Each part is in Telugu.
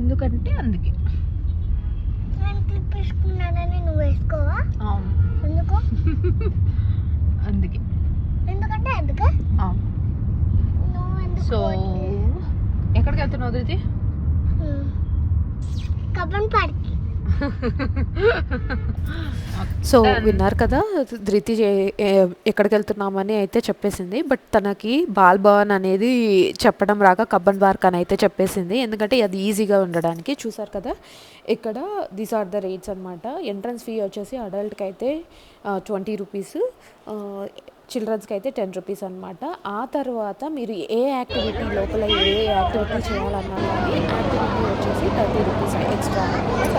ఎందుకంటే అందుకే. నేను క్లిప్ వేసుకున్నానని నువ్వు వేసుకోవా? అవును. ఎందుకు? అందుకే. ఎందుకంటే అందుకే. అవును. నువ్వు ఎందుకు? సో ఎక్కడికి వెళ్తున్నావు ధృతి? కబ్బన్ పార్క్. సో విన్నారు కదా, ధృతి ఎక్కడికి వెళ్తున్నామని అయితే చెప్పేసింది. బట్ తనకి బాల్ భవన్ అనేది చెప్పడం రాక కబ్బన్ పార్క్ అని అయితే చెప్పేసింది. ఎందుకంటే అది ఈజీగా ఉండడానికి. చూసారు కదా ఇక్కడ దీస్ ఆర్ ద రేట్స్ అనమాట. ఎంట్రన్స్ ఫీ వచ్చేసి అడల్ట్కి అయితే 20 రూపీస్, చిల్డ్రన్స్కి అయితే 10 రూపీస్ అనమాట. ఆ తర్వాత మీరు ఏ యాక్టివిటీ లోపల ఏ యాక్టివిటీ చేయాలన్నా కానీ యాక్టివిటీ వచ్చేసి 30 రూపీస్ ఎక్స్ట్రా అనమాట.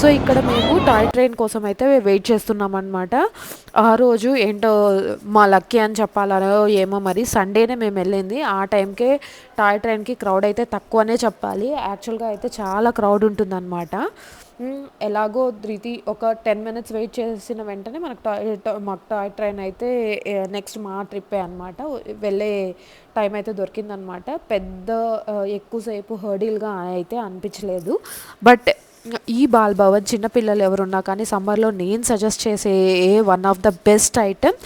సో ఇక్కడ మేము టాయ్ ట్రైన్ కోసం అయితే వెయిట్ చేస్తున్నాం అనమాట. ఆ రోజు ఏంటో మా లక్కీ అని చెప్పాలనో ఏమో మరి, సండేనే మేము వెళ్ళింది. ఆ టైంకే టాయ్ ట్రైన్కి క్రౌడ్ అయితే తక్కువనే చెప్పాలి. యాక్చువల్గా అయితే చాలా క్రౌడ్ ఉంటుందన్నమాట. ఎలాగో ధృతి ఒక 10 మినిట్స్ వెయిట్ చేసిన వెంటనే మాకు టాయ్ ట్రైన్ అయితే నెక్స్ట్ మా ట్రిప్పే అనమాట. వెళ్ళే టైం అయితే దొరికిందనమాట. పెద్ద ఎక్కువసేపు హర్డిల్గా అయితే అనిపించలేదు. బట్ ఈ బాల్ భవన్ చిన్నపిల్లలు ఎవరున్నా కానీ సమ్మర్లో నేను సజెస్ట్ చేసే one of the best item.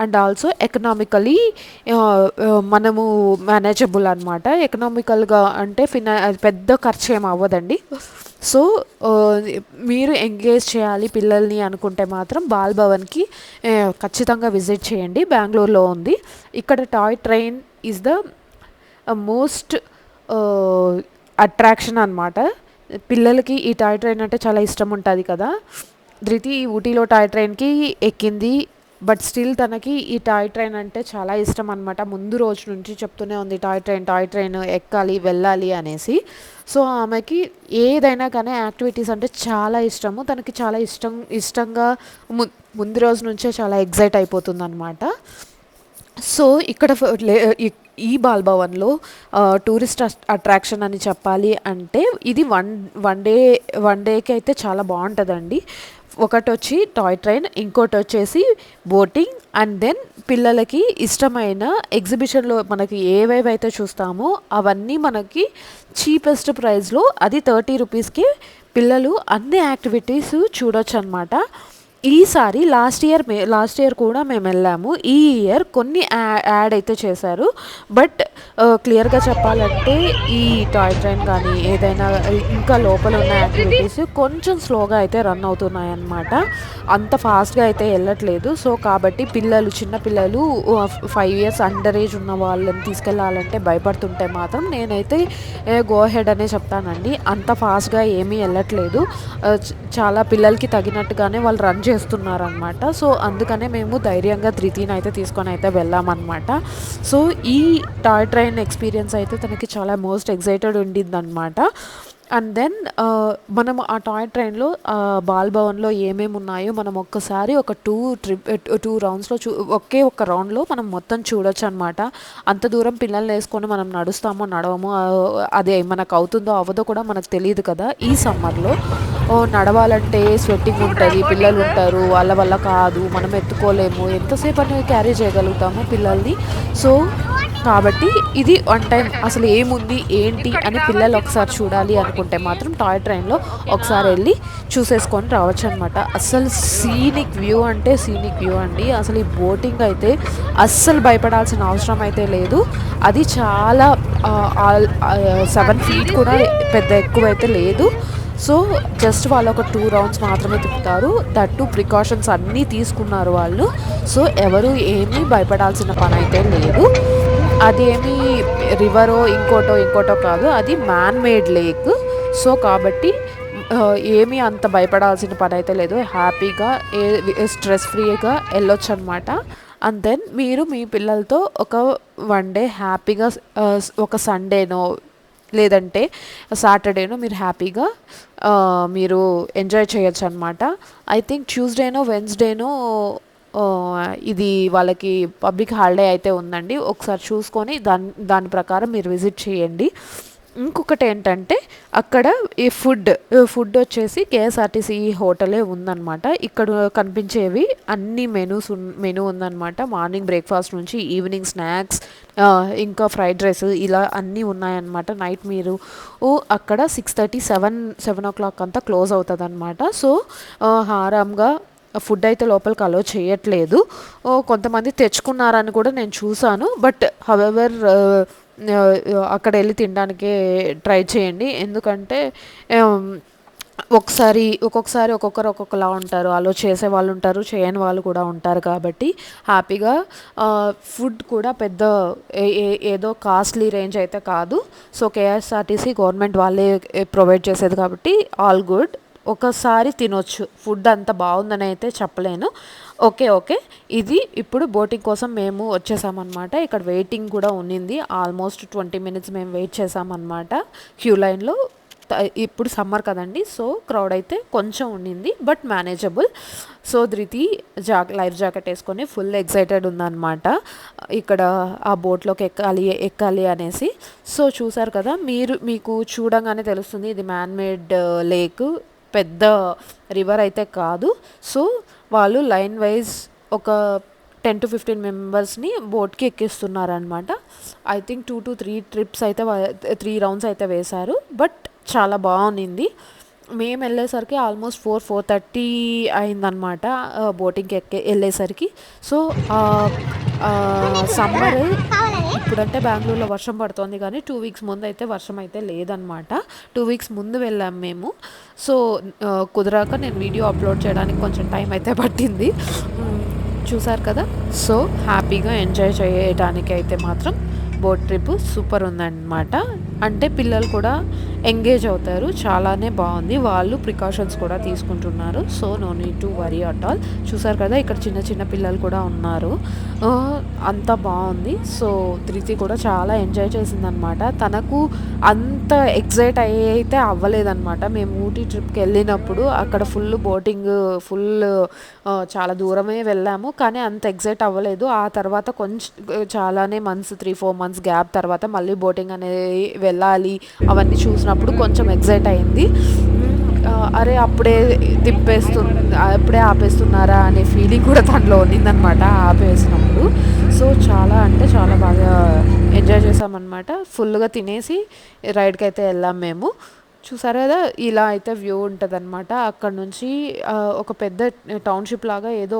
And also economically మనము మేనేజబుల్ అనమాట. ఎకనామికల్గా అంటే పెద్ద ఖర్చు ఏం అవ్వదండి. సో మీరు ఎంగేజ్ చేయాలి పిల్లల్ని అనుకుంటే మాత్రం బాల్ భవన్కి ఖచ్చితంగా విజిట్ చేయండి. బెంగళూరులో ఉంది. ఇక్కడ toy train is the most attraction అనమాట. పిల్లలకి ఈ టాయ్ ట్రైన్ అంటే చాలా ఇష్టం ఉంటుంది కదా. ధృతి ఊటీలో టాయ్ ట్రైన్కి ఎక్కింది. బట్ స్టిల్ తనకి ఈ టాయ్ ట్రైన్ అంటే చాలా ఇష్టం అనమాట. ముందు రోజు నుంచి చెప్తూనే ఉంది టాయ్ ట్రైన్ ఎక్కాలి వెళ్ళాలి అనేసి. సో ఆమెకి ఏదైనా కానీ యాక్టివిటీస్ అంటే చాలా ఇష్టము. తనకి చాలా ఇష్టంగా ముందు రోజు నుంచే చాలా ఎగ్జైట్ అయిపోతుంది అనమాట. సో ఇక్కడ ఈ బాల్ భవన్లో టూరిస్ట్ అట్రాక్షన్ అని చెప్పాలి అంటే ఇది వన్ డేకి అయితే చాలా బాగుంటుందండి. ఒకటి వచ్చి టాయ్ ట్రైన్, ఇంకోటి వచ్చేసి బోటింగ్, అండ్ దెన్ పిల్లలకి ఇష్టమైన ఎగ్జిబిషన్లో మనకి ఏవేవైతే చూస్తామో అవన్నీ మనకి చీపెస్ట్ ప్రైస్లో, అది 30 రూపీస్కి పిల్లలు అన్ని యాక్టివిటీస్ చూడొచ్చు అనమాట. ఈసారి లాస్ట్ ఇయర్ కూడా మేము వెళ్ళాము. ఈ ఇయర్ కొన్ని యాడ్ అయితే చేశారు. బట్ క్లియర్గా చెప్పాలంటే ఈ టాయ్ ట్రైన్ కానీ ఏదైనా ఇంకా లోపల ఉన్న యాక్టివిటీస్ కొంచెం స్లోగా అయితే రన్ అవుతున్నాయి అన్నమాట. అంత ఫాస్ట్గా అయితే వెళ్ళట్లేదు. సో కాబట్టి చిన్నపిల్లలు 5 ఇయర్స్ అండర్ ఏజ్ ఉన్న వాళ్ళని తీసుకెళ్ళాలంటే భయపడుతుంటే మాత్రం నేనైతే గో హెడ్ అనే చెప్తానండి. అంత ఫాస్ట్గా ఏమీ వెళ్ళట్లేదు. చాలా పిల్లలకి తగినట్టుగానే వాళ్ళు రన్ చేస్తున్నారనమాట. సో అందుకనే మేము ధైర్యంగా ధృతిని అయితే తీసుకొని అయితే వెళ్ళామన్నమాట. సో ఈ టాయ్ ట్రైన్ ఎక్స్పీరియన్స్ అయితే తనకి చాలా మోస్ట్ ఎక్సైటెడ్ ఉండిందనమాట. అండ్ దెన్ మనం ఆ టాయ్ ట్రైన్లో బాల్ భవన్లో ఏమేమి ఉన్నాయో మనం ఒక్కసారి ఒక 2 రౌండ్స్లో ఒక్క రౌండ్లో మనం మొత్తం చూడొచ్చు అనమాట. అంత దూరం పిల్లల్ని వేసుకొని మనం నడవమో అదే మనకు అవుతుందో అవ్వదో కూడా మనకు తెలియదు కదా. ఈ సమ్మర్లో నడవాలంటే స్వెట్టింగ్ ఉంటుంది, పిల్లలు ఉంటారు, వాళ్ళ వల్ల కాదు, మనం ఎత్తుకోలేము, ఎంతసేపు అనేది క్యారీ చేయగలుగుతాము పిల్లల్ని. సో కాబట్టి ఇది వన్ టైం అసలు ఏముంది ఏంటి అని పిల్లలు ఒకసారి చూడాలి అనుకుంటే మాత్రం టాయ్ ట్రైన్లో ఒకసారి వెళ్ళి చూసేసుకొని రావచ్చు అనమాట. అస్సలు సీనిక్ వ్యూ అండి. అసలు ఈ బోటింగ్ అయితే అస్సలు భయపడాల్సిన అవసరం అయితే లేదు. అది చాలా 7 feet కూడా పెద్ద ఎక్కువైతే లేదు. సో జస్ట్ వాళ్ళు ఒక 2 రౌండ్స్ మాత్రమే తిప్పుతారు. దట్టు ప్రికాషన్స్ అన్నీ తీసుకున్నారు వాళ్ళు. సో ఎవరు ఏమీ భయపడాల్సిన పని అయితే లేదు. అదేమి రివరో ఇంకోటో కాదు, అది మ్యాన్ మేడ్ లేక్. సో కాబట్టి ఏమీ అంత భయపడాల్సిన పని అయితే లేదు. హ్యాపీగా స్ట్రెస్ ఫ్రీగా వెళ్ళొచ్చు అనమాట. అండ్ దెన్ మీరు మీ పిల్లలతో ఒక 1 డే హ్యాపీగా ఒక సండేనో లేదంటే సాటర్డేనో మీరు హ్యాపీగా మీరు ఎంజాయ్ చేయొచ్చు అనమాట. ఐ థింక్ ట్యూస్డేనో వెన్స్డేనో ఇది వాళ్ళకి పబ్లిక్ హాలిడే అయితే ఉందండి. ఒకసారి చూసుకొని దాని ప్రకారం మీరు విజిట్ చేయండి. ఇంకొకటి ఏంటంటే అక్కడ ఈ ఫుడ్ వచ్చేసి కేఎస్ఆర్టీసీ హోటలే ఉందన్నమాట. ఇక్కడ కనిపించేవి అన్ని మెనూ ఉందన్నమాట. మార్నింగ్ బ్రేక్ఫాస్ట్ నుంచి ఈవినింగ్ స్నాక్స్, ఇంకా ఫ్రైడ్ రైస్ ఇలా అన్నీ ఉన్నాయన్నమాట. నైట్ మీరు అక్కడ 6:30 7 o'clock అంతా క్లోజ్ అవుతుంది అనమాట. సో ఆరాంగా ఫుడ్ అయితే లోపలికి అలో చేయట్లేదు. కొంతమంది తెచ్చుకున్నారని కూడా నేను చూసాను. బట్ హవెవర్ అక్కడ వెళ్ళి తినడానికే ట్రై చేయండి. ఎందుకంటే ఒక్కొక్కసారి ఒక్కొక్కలా ఉంటారు. అలో చేసే వాళ్ళు ఉంటారు, చేయని వాళ్ళు కూడా ఉంటారు. కాబట్టి హ్యాపీగా ఫుడ్ కూడా పెద్ద ఏదో కాస్ట్లీ రేంజ్ అయితే కాదు. సో కేఎస్ఆర్టీసీ గవర్నమెంట్ వాళ్ళే ప్రొవైడ్ చేసేది కాబట్టి ఆల్ గుడ్. ఒకసారి తినొచ్చు. ఫుడ్ అంత బాగుందని అయితే చెప్పలేను. ఓకే. ఇది ఇప్పుడు బోటింగ్ కోసం మేము వచ్చేసామన్నమాట. ఇక్కడ వెయిటింగ్ కూడా ఉన్నింది. ఆల్మోస్ట్ 20 minutes మేము వెయిట్ చేసామన్నమాట క్యూ లైన్లో. ఇప్పుడు సమ్మర్ కదండి, సో క్రౌడ్ అయితే కొంచెం ఉండింది, బట్ మేనేజబుల్. సో ధృతి లైఫ్ జాకెట్ వేసుకొని ఫుల్ ఎక్సైటెడ్ ఉందన్నమాట ఇక్కడ ఆ బోట్లోకి ఎక్కాలి అనేసి. సో చూసారు కదా, మీకు చూడంగానే తెలుస్తుంది ఇది మ్యాన్ మేడ్ లేక్, పెద్ద రివర్ అయితే కాదు. సో వాళ్ళు లైన్ వైజ్ ఒక 10 to 15 మెంబర్స్ని బోట్కి ఎక్కిస్తున్నారనమాట. ఐ థింక్ 2 to 3 ట్రిప్స్ అయితే 3 rounds అయితే వేశారు. బట్ చాలా బాగుంది. మేము వెళ్ళేసరికి ఆల్మోస్ట్ 4:30 అయిందనమాట బోటింగ్కి వెళ్ళేసరికి. సో సమ్మర్ ఇప్పుడంటే బెంగళూరులో వర్షం పడుతుంది, కానీ 2 weeks ముందు అయితే వర్షం అయితే లేదనమాట. 2 weeks ముందు వెళ్ళాం మేము. సో కుదరాక నేను వీడియో అప్లోడ్ చేయడానికి కొంచెం టైం అయితే పట్టింది. చూసారు కదా. సో హ్యాపీగా ఎంజాయ్ చేయడానికి అయితే మాత్రం బోట్ ట్రిప్ సూపర్ ఉందన్నమాట. అంటే పిల్లలు కూడా ఎంగేజ్ అవుతారు. చాలానే బాగుంది. వాళ్ళు ప్రికాషన్స్ కూడా తీసుకుంటున్నారు. So no need to worry at all. చూసారు కదా, ఇక్కడ చిన్న పిల్లలు కూడా ఉన్నారు. అంతా బాగుంది. సో ధృతి కూడా చాలా ఎంజాయ్ చేసిందనమాట. తనకు అంత ఎగ్జైట్ అయితే అవ్వలేదన్నమాట. మేము ఊటీ ట్రిప్కి వెళ్ళినప్పుడు అక్కడ ఫుల్ బోటింగ్ చాలా దూరమే వెళ్ళాము, కానీ అంత ఎగ్జైట్ అవ్వలేదు. ఆ తర్వాత కొంచెం చాలానే 3-4 months గ్యాప్ తర్వాత మళ్ళీ బోటింగ్ అనేది వెళ్ళాలి అవన్నీ చూసినప్పుడు కొంచెం ఎగ్జైట్ అయింది. అరే అప్పుడే అప్పుడే ఆపేస్తున్నారా అనే ఫీలింగ్ కూడా తనలో ఉన్నిందనమాట ఆపేసినప్పుడు. సో చాలా అంటే చాలా బాగా ఎంజాయ్ చేసామన్నమాట. ఫుల్గా తినేసి రైడ్కి అయితే వెళ్ళాం మేము. చూసారు కదా, ఇలా అయితే వ్యూ ఉంటుంది అనమాట. అక్కడ నుంచి ఒక పెద్ద టౌన్షిప్ లాగా ఏదో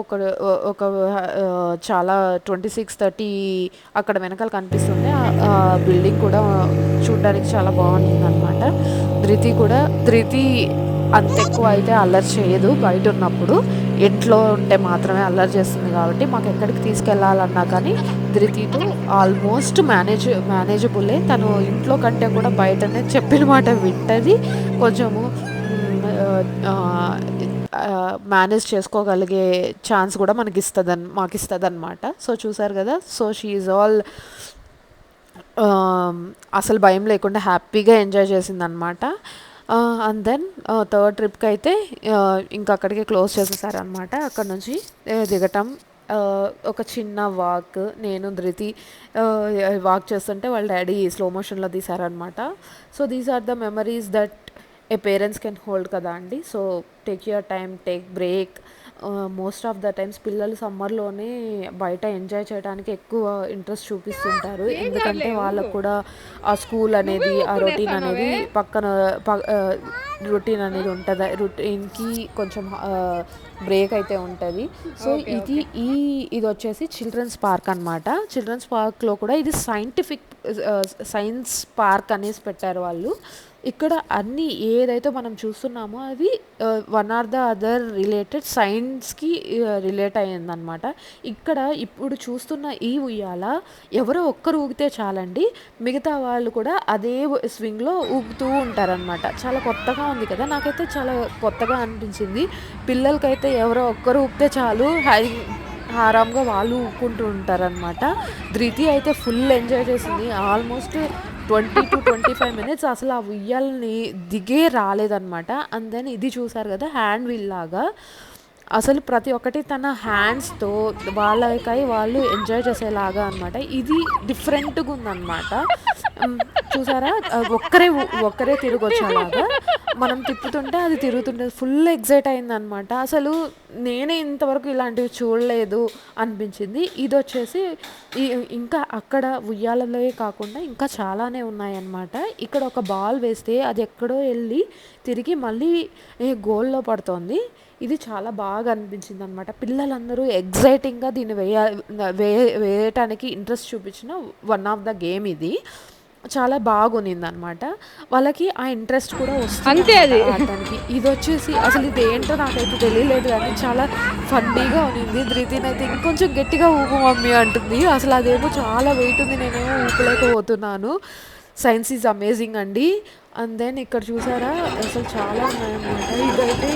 ఒక చాలా 26-30 అక్కడ వెనకాల కనిపిస్తుంది. బిల్డింగ్ కూడా చూడడానికి చాలా బాగుంటుంది అనమాట. ధృతి అంత ఎక్కువ అయితే అల్లరి చేయదు బయట ఉన్నప్పుడు. ఇంట్లో ఉంటే మాత్రమే అల్లరి చేస్తుంది. కాబట్టి మాకు ఎక్కడికి తీసుకెళ్ళాలన్నా కానీ ధృతితో ఆల్మోస్ట్ మేనేజబులే. తను ఇంట్లో కంటే కూడా బయటనే చెప్పిన మాట వింటది. కొంచెము మేనేజ్ చేసుకోగలిగే ఛాన్స్ కూడా మాకు ఇస్తుంది అనమాట. సో చూసారు కదా. సో షీ ఈజ్ ఆల్ అసలు భయం లేకుండా హ్యాపీగా ఎంజాయ్ చేసిందనమాట. అండ్ దెన్ థర్డ్ ట్రిప్కి అయితే ఇంకా అక్కడికి క్లోజ్ చేసేసారనమాట. అక్కడ నుంచి దిగటం, ఒక చిన్న వాక్, నేను ధృతి వాక్ చేస్తుంటే వాళ్ళ డాడీ స్లో మోషన్లో తీశారనమాట. So these are the memories that a parents can hold కదా అండి. So take your time, take break. Most of the times పిల్లలు సమ్మర్లోనే బయట ఎంజాయ్ చేయడానికి ఎక్కువ ఇంట్రెస్ట్ చూపిస్తుంటారు. ఎందుకంటే వాళ్ళకు కూడా ఆ స్కూల్ అనేది, ఆ రొటీన్ అనేది రొటీన్ అనేది ఉంటుంది. రొటీన్కి కొంచెం బ్రేక్ అయితే ఉంటుంది. సో ఇది వచ్చేసి చిల్డ్రన్స్ పార్క్ అనమాట. చిల్డ్రన్స్ పార్క్లో కూడా ఇది సైన్స్ పార్క్ అనేసి పెట్టారు వాళ్ళు. ఇక్కడ అన్నీ ఏదైతే మనం చూస్తున్నామో అది one or the other related సైన్స్కి రిలేట్ అయ్యిందనమాట. ఇక్కడ ఇప్పుడు చూస్తున్న ఈ ఉయ్యాల ఎవరో ఒక్కరు ఊగితే చాలండి, మిగతా వాళ్ళు కూడా అదే స్వింగ్లో ఊగుతూ ఉంటారనమాట. చాలా కొత్తగా ఉంది కదా, నాకైతే చాలా కొత్తగా అనిపించింది. పిల్లలకైతే ఎవరో ఒక్కరు ఊగితే చాలు ఆరాంగా వాళ్ళు ఊక్కుంటూ ఉంటారనమాట. ధృతి అయితే ఫుల్ ఎంజాయ్ చేసింది. ఆల్మోస్ట్ 20 to 25 minutes అసలు ఆ ఉయ్యాలని దిగే రాలేదనమాట. అండ్ దెన్ ఇది చూసారు కదా, హ్యాండ్ వీల్ లాగా అసలు ప్రతి ఒక్కటి తన హ్యాండ్స్తో వాళ్ళకై వాళ్ళు ఎంజాయ్ చేసేలాగా అనమాట. ఇది డిఫరెంట్గా ఉందన్నమాట. చూసారా ఒక్కరే తిరగొచ్చు అలాగా. మనం తిప్పుతుంటే అది తిరుగుతుంటే ఫుల్ ఎగ్జైట్ అయిందనమాట. అసలు నేనే ఇంతవరకు ఇలాంటివి చూడలేదు అనిపించింది. ఇది వచ్చేసి ఇంకా అక్కడ ఉయ్యాలలోనే కాకుండా ఇంకా చాలానే ఉన్నాయన్నమాట. ఇక్కడ ఒక బాల్ వేస్తే అది ఎక్కడో వెళ్ళి తిరిగి మళ్ళీ గోల్లో పడుతోంది. ఇది చాలా బాగా అనిపించింది అనమాట. పిల్లలందరూ ఎగ్జైటింగ్గా దీన్ని వేయటానికి ఇంట్రెస్ట్ చూపించిన వన్ ఆఫ్ ద గేమ్ ఇది. చాలా బాగునింది అనమాట. వాళ్ళకి ఆ ఇంట్రెస్ట్ కూడా వస్తుంది అంతే అది. ఆడటానికి. ఇది వచ్చేసి అసలు ఇది ఏంటో నాకైతే తెలియలేదు కానీ చాలా ఫన్నీగా ఉన్నింది. ధృతినైతే ఇంకొంచెం గట్టిగా ఊపు మమ్మీ అంటుంది. అసలు అదేమో చాలా వెయిట్ ఉంది, నేనేమో ఊపలేకపోతున్నాను. సైన్స్ ఈజ్ అమేజింగ్ అండి. అండ్ దెన్ ఇక్కడ చూసారా అసలు చాలా ఉన్నాయన్నమాట. ఇదైతే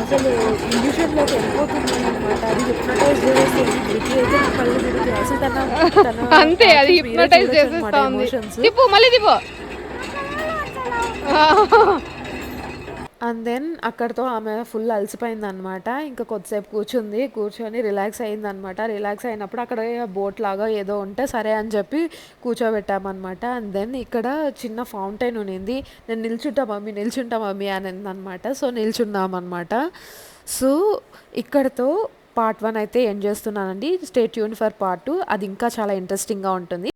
అసలు ఇల్యూషన్లోకి వెళ్ళిపోతుంది అనమాట. అది హిప్నటైజ్ చేసేస్తుంది. ధృతి అయితే నా కళ్ళు తిరుగుతాయి. అసలు తన అంతే, అది హిప్నటైజ్ చేసేస్తా ఉంది. తిప్పు, మళ్ళీ తిప్పు. అండ్ దెన్ అక్కడితో ఆమె ఫుల్ అలసిపోయింది అనమాట. ఇంకా కొద్దిసేపు కూర్చొని రిలాక్స్ అయిందనమాట. రిలాక్స్ అయినప్పుడు అక్కడ బోట్ లాగా ఏదో ఉంటే సరే అని చెప్పి కూర్చోబెట్టామన్నమాట. అండ్ దెన్ ఇక్కడ చిన్న ఫౌంటైన్ ఉన్నింది. నేను నిల్చుంటా మమ్మీ అని అనమాట. సో నిల్చున్నామన్నమాట. సో ఇక్కడతో పార్ట్ 1 అయితే ఎండ్ చేస్తున్నానండి. Stay tune for part 2. అది ఇంకా చాలా ఇంట్రెస్టింగ్గా ఉంటుంది.